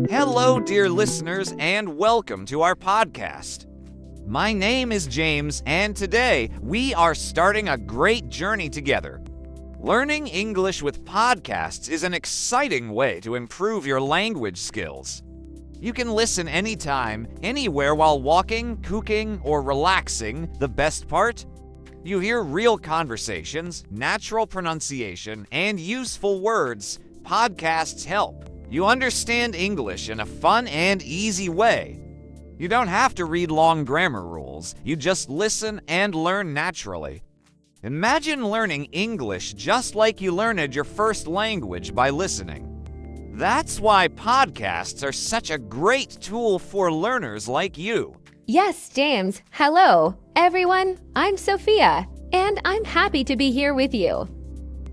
Hello, dear listeners, and welcome to our podcast. My name is James, and today we are starting a great journey together. Learning English with podcasts is an exciting way to improve your language skills. You can listen anytime, anywhere while walking, cooking, or relaxing. The best part? You hear real conversations, natural pronunciation, and useful words. Podcasts help. You understand English in a fun and easy way. You don't have to read long grammar rules. You just listen and learn naturally. Imagine learning English just like you learned your first language by listening. That's why podcasts are such a great tool for learners like you. Yes, James. Hello, everyone. I'm Sophia, and I'm happy to be here with you.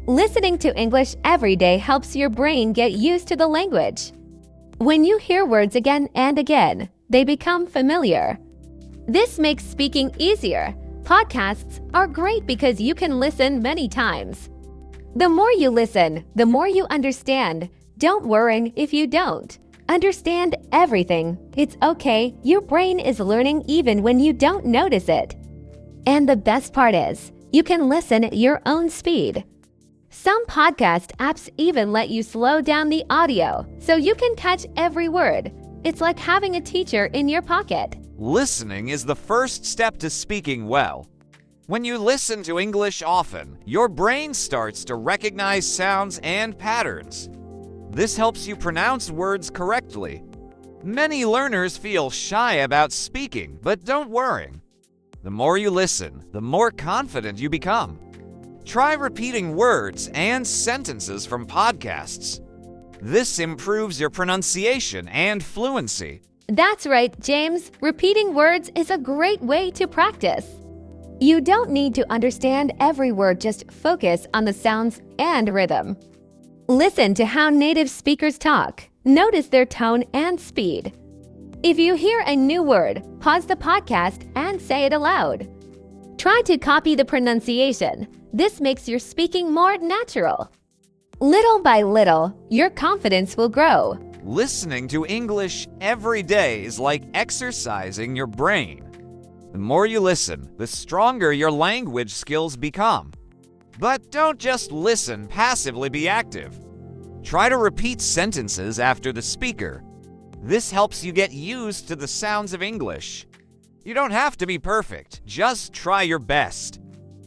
Listening to English every day helps your brain get used to the language. When you hear words again and again, they become familiar. This makes speaking easier. Podcasts are great because you can listen many times. The more you listen, the more you understand. Don't worry if you don't. Understand everything. It's okay. Your brain is learning even when you don't notice it. And the best part is, you can listen at your own speed. Some podcast apps even let you slow down the audio so you can catch every word. It's like having a teacher in your pocket. Listening is the first step to speaking well. When you listen to English often, your brain starts to recognize sounds and patterns. This helps you pronounce words correctly. Many learners feel shy about speaking, but don't worry. The more you listen, the more confident you become. Try repeating words and sentences from podcasts. This improves your pronunciation and fluency. That's right, James. Repeating words is a great way to practice. You don't need to understand every word, just focus on the sounds and rhythm. Listen to how native speakers talk. Notice their tone and speed. If you hear a new word, pause the podcast and say it aloud. Try to copy the pronunciation. This makes your speaking more natural. Little by little, your confidence will grow. Listening to English every day is like exercising your brain. The more you listen, the stronger your language skills become. But don't just listen, passively be active. Try to repeat sentences after the speaker. This helps you get used to the sounds of English. You don't have to be perfect, just try your best.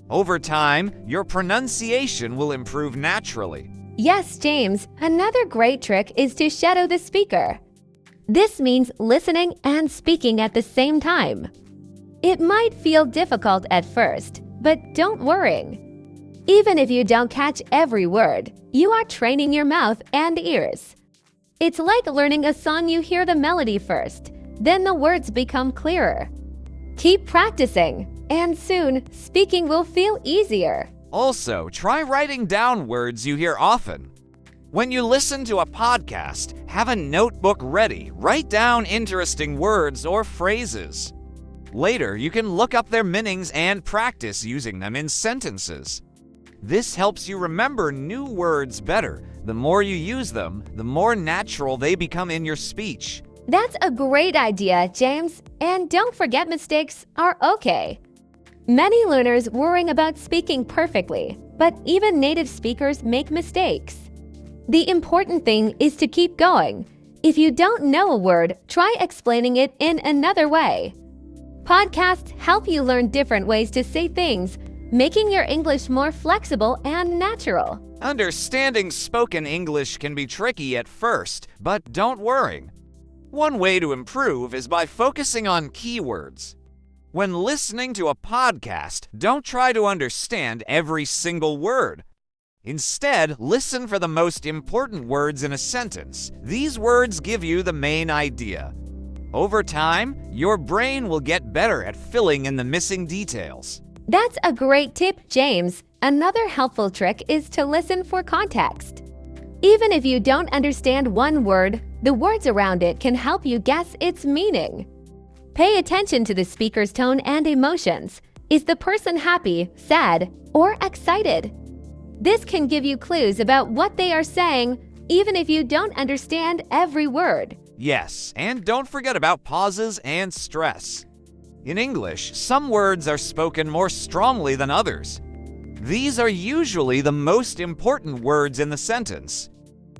Over time, your pronunciation will improve naturally. Yes, James. Another great trick is to shadow the speaker. This means listening and speaking at the same time. It might feel difficult at first, but don't worry. Even if you don't catch every word, you are training your mouth and ears. It's like learning a song. You hear the melody first, then the words become clearer. Keep practicing, and soon speaking will feel easier. Also, try writing down words you hear often. When you listen to a podcast, have a notebook ready. Write down interesting words or phrases. Later, you can look up their meanings and practice using them in sentences. This helps you remember new words better. The more you use them, the more natural they become in your speech. That's a great idea, James. And don't forget, mistakes are okay. Many learners worrying about speaking perfectly, but even native speakers make mistakes. The important thing is to keep going. If you don't know a word, try explaining it in another way. Podcasts help you learn different ways to say things, making your English more flexible and natural. Understanding spoken English can be tricky at first, but don't worry. One way to improve is by focusing on keywords. When listening to a podcast, don't try to understand every single word. Instead, listen for the most important words in a sentence. These words give you the main idea. Over time, your brain will get better at filling in the missing details. That's a great tip, James. Another helpful trick is to listen for context. Even if you don't understand one word, the words around it can help you guess its meaning. Pay attention to the speaker's tone and emotions. Is the person happy, sad, or excited? This can give you clues about what they are saying. even if you don't understand every word. Yes, and don't forget about pauses and stress. In English, some words are spoken more strongly than others. These are usually the most important words in the sentence.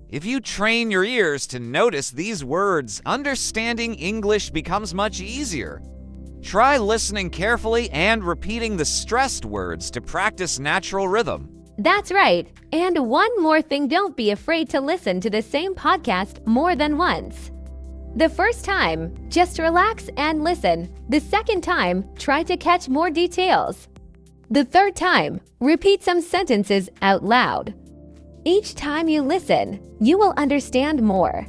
If you train your ears to notice these words, understanding English becomes much easier. Try listening carefully and repeating the stressed words to practice natural rhythm. That's right. And one more thing, don't be afraid to listen to the same podcast more than once. The first time, just relax and listen. The second time, try to catch more details. The third time, repeat some sentences out loud. Each time you listen, you will understand more.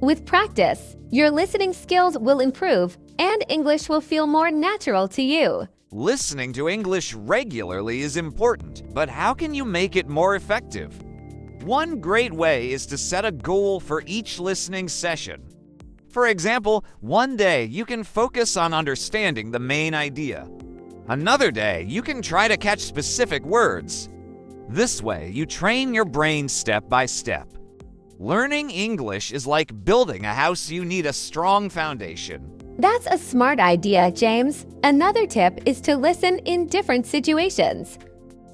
With practice, your listening skills will improve and English will feel more natural to you. Listening to English regularly is important, but how can you make it more effective? One great way is to set a goal for each listening session. For example, one day you can focus on understanding the main idea. Another day, you can try to catch specific words. This way, you train your brain step by step. Learning English is like building a house. You need a strong foundation. That's a smart idea, James. Another tip is to listen in different situations.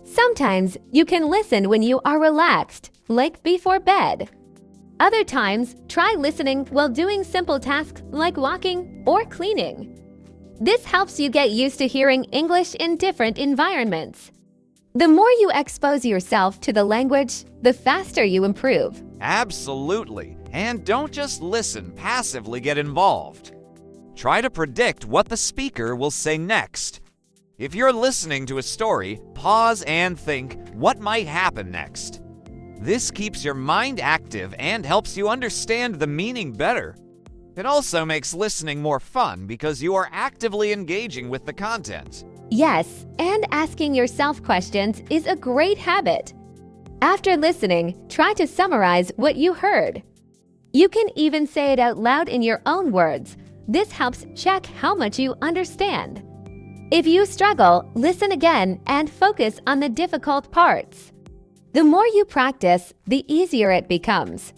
Sometimes you can listen when you are relaxed, like before bed. Other times, try listening while doing simple tasks like walking or cleaning. This helps you get used to hearing English in different environments. The more you expose yourself to the language, the faster you improve. Absolutely. And don't just listen, passively get involved. Try to predict what the speaker will say next. If you're listening to a story, pause and think, what might happen next? This keeps your mind active and helps you understand the meaning better. It also makes listening more fun because you are actively engaging with the content. Yes, and asking yourself questions is a great habit. After listening, try to summarize what you heard. You can even say it out loud in your own words. This helps check how much you understand. If you struggle, listen again and focus on the difficult parts. The more you practice, the easier it becomes.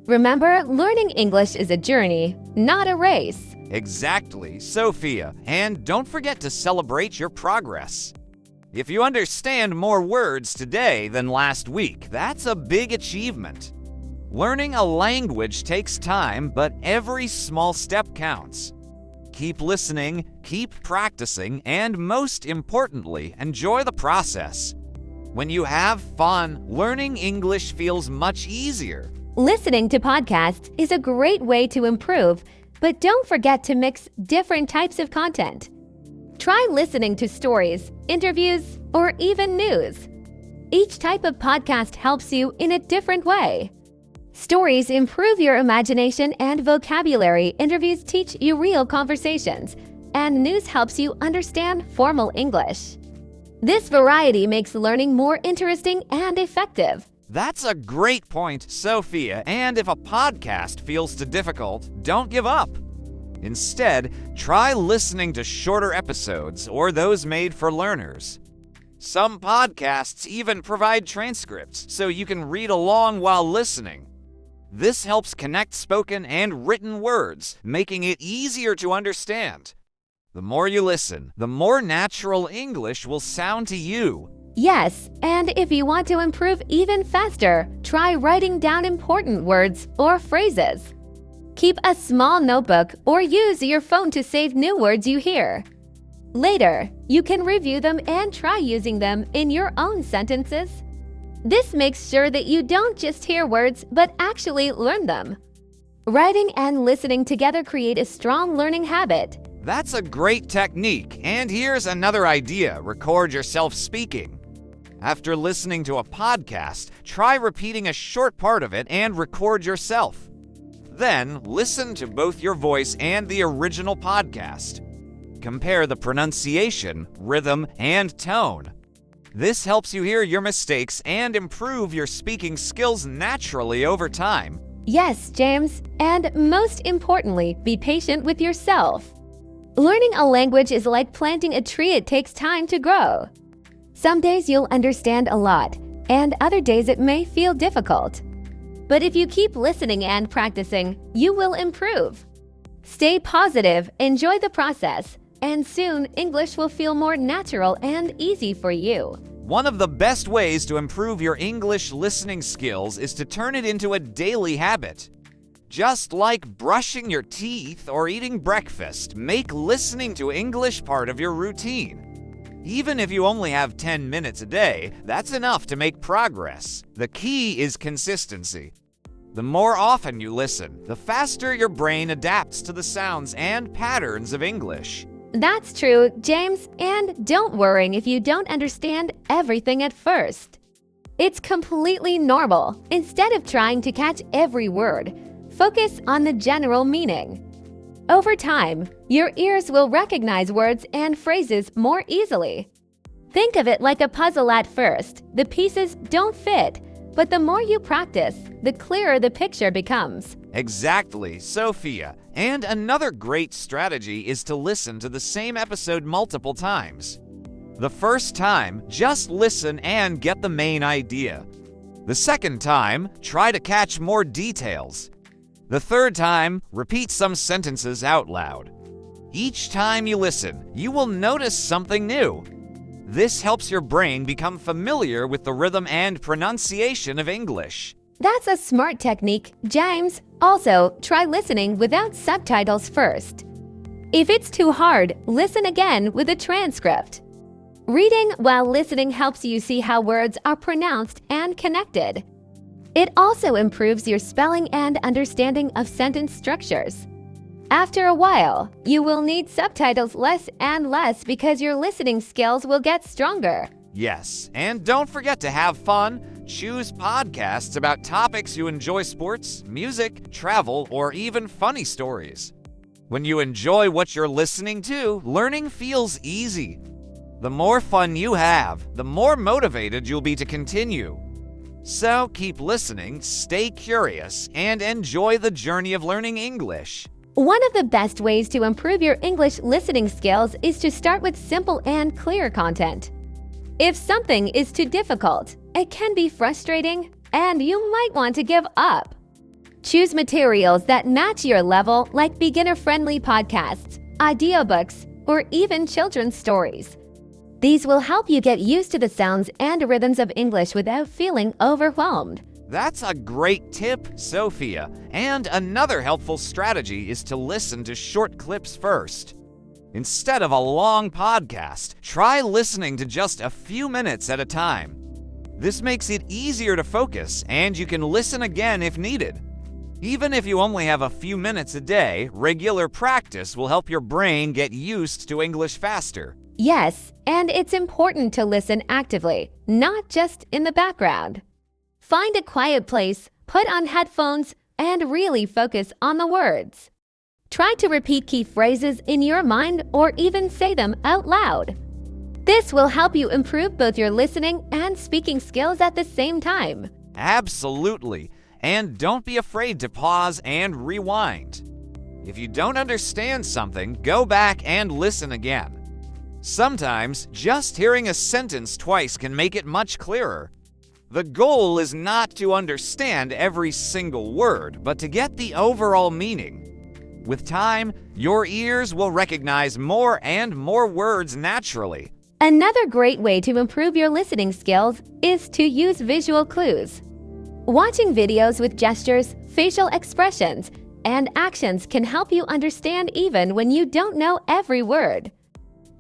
Remember, learning English is a journey, not a race. Exactly, Sophia. And don't forget to celebrate your progress. If you understand more words today than last week, that's a big achievement. Learning a language takes time, but every small step counts. Keep listening, keep practicing, and most importantly, enjoy the process. When you have fun, learning English feels much easier. Listening to podcasts is a great way to improve, but don't forget to mix different types of content. Try listening to stories, interviews, or even news. Each type of podcast helps you in a different way. Stories improve your imagination and vocabulary, interviews teach you real conversations, and news helps you understand formal English. This variety makes learning more interesting and effective. That's a great point, Sophia. And if a podcast feels too difficult, don't give up. Instead, try listening to shorter episodes or those made for learners. Some podcasts even provide transcripts so you can read along while listening. This helps connect spoken and written words, making it easier to understand. The more you listen, the more natural English will sound to you. Yes, and if you want to improve even faster, try writing down important words or phrases. Keep a small notebook or use your phone to save new words you hear. Later, you can review them and try using them in your own sentences. This makes sure that you don't just hear words, but actually learn them. Writing and listening together create a strong learning habit. That's a great technique. And here's another idea: record yourself speaking. After listening to a podcast, try repeating a short part of it and record yourself. Then, listen to both your voice and the original podcast. Compare the pronunciation, rhythm, and tone. This helps you hear your mistakes and improve your speaking skills naturally over time. Yes, James, and most importantly, be patient with yourself. Learning a language is like planting a tree. It takes time to grow. Some days you'll understand a lot, and other days it may feel difficult. But if you keep listening and practicing, you will improve. Stay positive, enjoy the process, and soon English will feel more natural and easy for you. One of the best ways to improve your English listening skills is to turn it into a daily habit. Just like brushing your teeth or eating breakfast, make listening to English part of your routine. Even if you only have 10 minutes a day, that's enough to make progress. The key is consistency. The more often you listen, the faster your brain adapts to the sounds and patterns of English. That's true, James, and don't worry if you don't understand everything at first. It's completely normal. Instead of trying to catch every word, focus on the general meaning. Over time, your ears will recognize words and phrases more easily. Think of it like a puzzle at first. The pieces don't fit, but the more you practice, the clearer the picture becomes. Exactly, Sophia. And another great strategy is to listen to the same episode multiple times. The first time, just listen and get the main idea. The second time, try to catch more details. The third time, repeat some sentences out loud. Each time you listen, you will notice something new. This helps your brain become familiar with the rhythm and pronunciation of English. That's a smart technique, James. Also, try listening without subtitles first. If it's too hard, listen again with a transcript. Reading while listening helps you see how words are pronounced and connected. It also improves your spelling and understanding of sentence structures. After a while, you will need subtitles less and less because your listening skills will get stronger. Yes, and don't forget to have fun. Choose podcasts about topics you enjoy: sports, music, travel, or even funny stories. When you enjoy what you're listening to, learning feels easy. The more fun you have, the more motivated you'll be to continue. So keep listening, stay curious, and enjoy the journey of learning English. One of the best ways to improve your English listening skills is to start with simple and clear content. If something is too difficult, it can be frustrating, and you might want to give up. Choose materials that match your level, like beginner-friendly podcasts, audiobooks, or even children's stories. These will help you get used to the sounds and rhythms of English without feeling overwhelmed. That's a great tip, Sophia. And another helpful strategy is to listen to short clips first. Instead of a long podcast, try listening to just a few minutes at a time. This makes it easier to focus, and you can listen again if needed. Even if you only have a few minutes a day, regular practice will help your brain get used to English faster. Yes, and it's important to listen actively, not just in the background. Find a quiet place, put on headphones, and really focus on the words. Try to repeat key phrases in your mind or even say them out loud. This will help you improve both your listening and speaking skills at the same time. Absolutely. And don't be afraid to pause and rewind. If you don't understand something, go back and listen again. Sometimes, just hearing a sentence twice can make it much clearer. The goal is not to understand every single word, but to get the overall meaning. With time, your ears will recognize more and more words naturally. Another great way to improve your listening skills is to use visual clues. Watching videos with gestures, facial expressions, and actions can help you understand even when you don't know every word.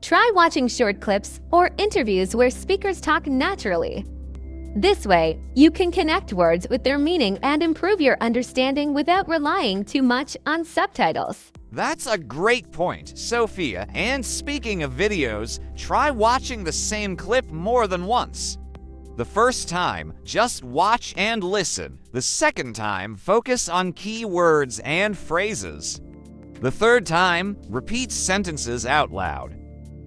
Try watching short clips or interviews where speakers talk naturally. This way, you can connect words with their meaning and improve your understanding without relying too much on subtitles. That's a great point, Sophia. And speaking of videos, try watching the same clip more than once. The first time, just watch and listen. The second time, focus on key words and phrases. The third time, repeat sentences out loud.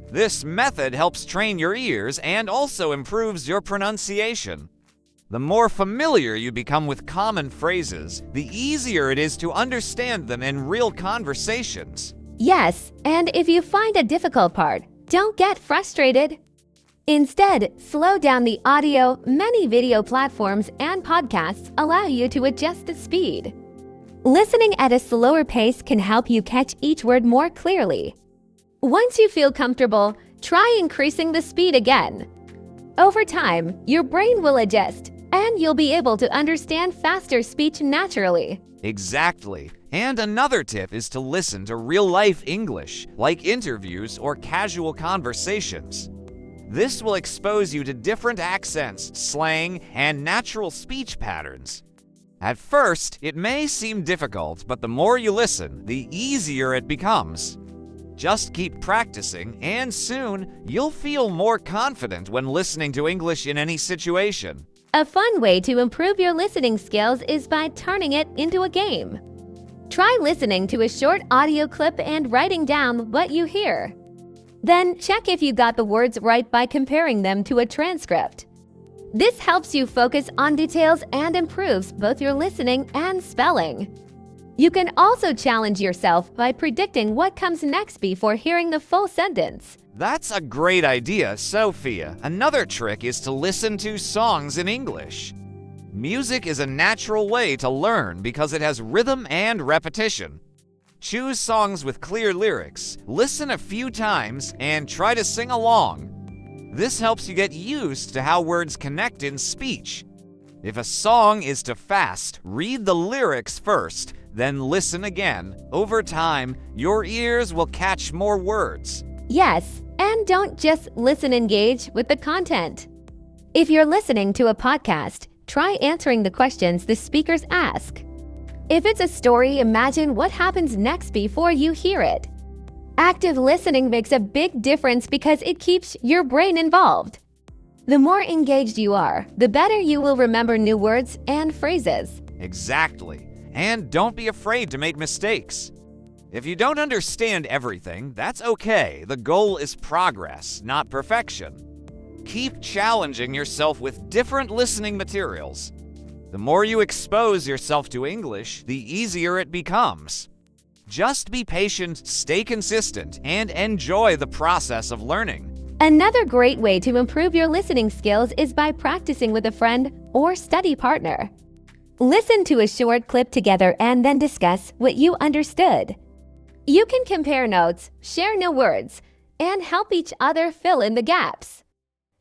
This method helps train your ears and also improves your pronunciation. The more familiar you become with common phrases, the easier it is to understand them in real conversations. Yes, and if you find a difficult part, don't get frustrated. Instead, slow down the audio. Many video platforms and podcasts allow you to adjust the speed. Listening at a slower pace can help you catch each word more clearly. Once you feel comfortable, try increasing the speed again. Over time, your brain will adjust, and you'll be able to understand faster speech naturally. Exactly. And another tip is to listen to real-life English, like interviews or casual conversations. This will expose you to different accents, slang, and natural speech patterns. At first, it may seem difficult, but the more you listen, the easier it becomes. Just keep practicing, and soon you'll feel more confident when listening to English in any situation. A fun way to improve your listening skills is by turning it into a game. Try listening to a short audio clip and writing down what you hear. Then check if you got the words right by comparing them to a transcript. This helps you focus on details and improves both your listening and spelling. You can also challenge yourself by predicting what comes next before hearing the full sentence. That's a great idea, Sophia. Another trick is to listen to songs in English. Music is a natural way to learn because it has rhythm and repetition. Choose songs with clear lyrics, listen a few times, and try to sing along. This helps you get used to how words connect in speech. If a song is too fast, read the lyrics first, then listen again. Over time, your ears will catch more words. Yes, and don't just listen, engage with the content. If you're listening to a podcast, try answering the questions the speakers ask. If it's a story, imagine what happens next before you hear it. Active listening makes a big difference because it keeps your brain involved. The more engaged you are, the better you will remember new words and phrases. Exactly. And don't be afraid to make mistakes. If you don't understand everything, that's okay. The goal is progress, not perfection. Keep challenging yourself with different listening materials. The more you expose yourself to English, the easier it becomes. Just be patient, stay consistent, and enjoy the process of learning. Another great way to improve your listening skills is by practicing with a friend or study partner. Listen to a short clip together and then discuss what you understood. You can compare notes, share new words, and help each other fill in the gaps.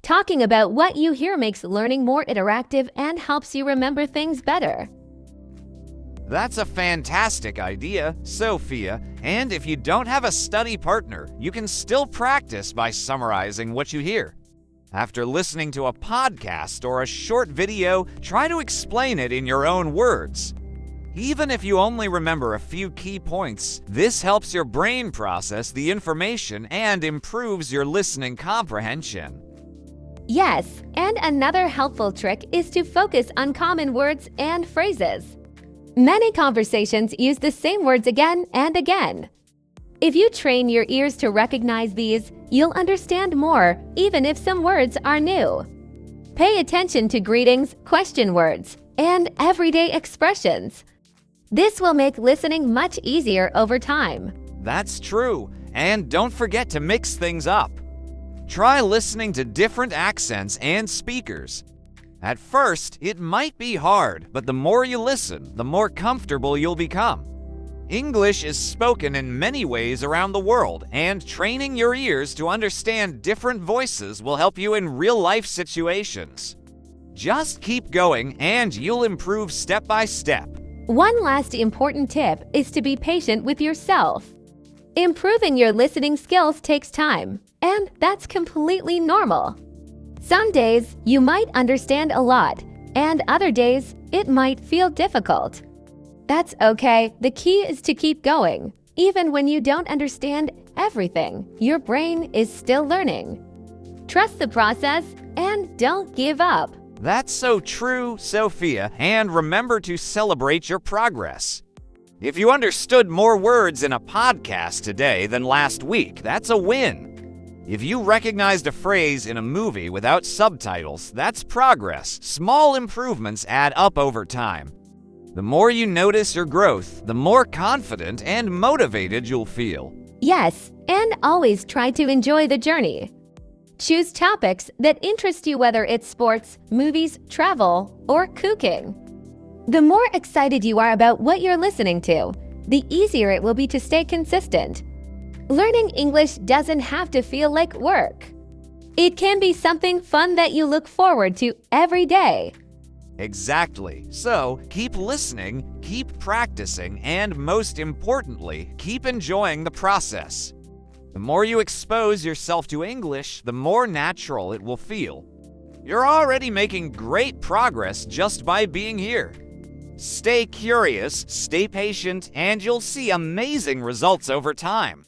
Talking about what you hear makes learning more interactive and helps you remember things better. That's a fantastic idea, Sophia. And if you don't have a study partner, you can still practice by summarizing what you hear. After listening to a podcast or a short video, try to explain it in your own words. Even if you only remember a few key points, this helps your brain process the information and improves your listening comprehension. Yes, and another helpful trick is to focus on common words and phrases. Many conversations use the same words again and again. If you train your ears to recognize these, you'll understand more, even if some words are new. Pay attention to greetings, question words, and everyday expressions. This will make listening much easier over time. That's true, and don't forget to mix things up. Try listening to different accents and speakers. At first, it might be hard, but the more you listen, the more comfortable you'll become. English is spoken in many ways around the world, and training your ears to understand different voices will help you in real-life situations. Just keep going, and you'll improve step by step. One last important tip is to be patient with yourself. Improving your listening skills takes time, and that's completely normal. Some days you might understand a lot, and other days it might feel difficult. That's okay. The key is to keep going. Even when you don't understand everything, your brain is still learning. Trust the process and don't give up. That's so true, Sophia, and remember to celebrate your progress. If you understood more words in a podcast today than last week, that's a win. If you recognized a phrase in a movie without subtitles, that's progress. Small improvements add up over time. The more you notice your growth, the more confident and motivated you'll feel. Yes, and always try to enjoy the journey. Choose topics that interest you, whether it's sports, movies, travel, or cooking. The more excited you are about what you're listening to, the easier it will be to stay consistent. Learning English doesn't have to feel like work. It can be something fun that you look forward to every day. Exactly. So, keep listening, keep practicing, and most importantly, keep enjoying the process. The more you expose yourself to English, the more natural it will feel. You're already making great progress just by being here. Stay curious, stay patient, and you'll see amazing results over time.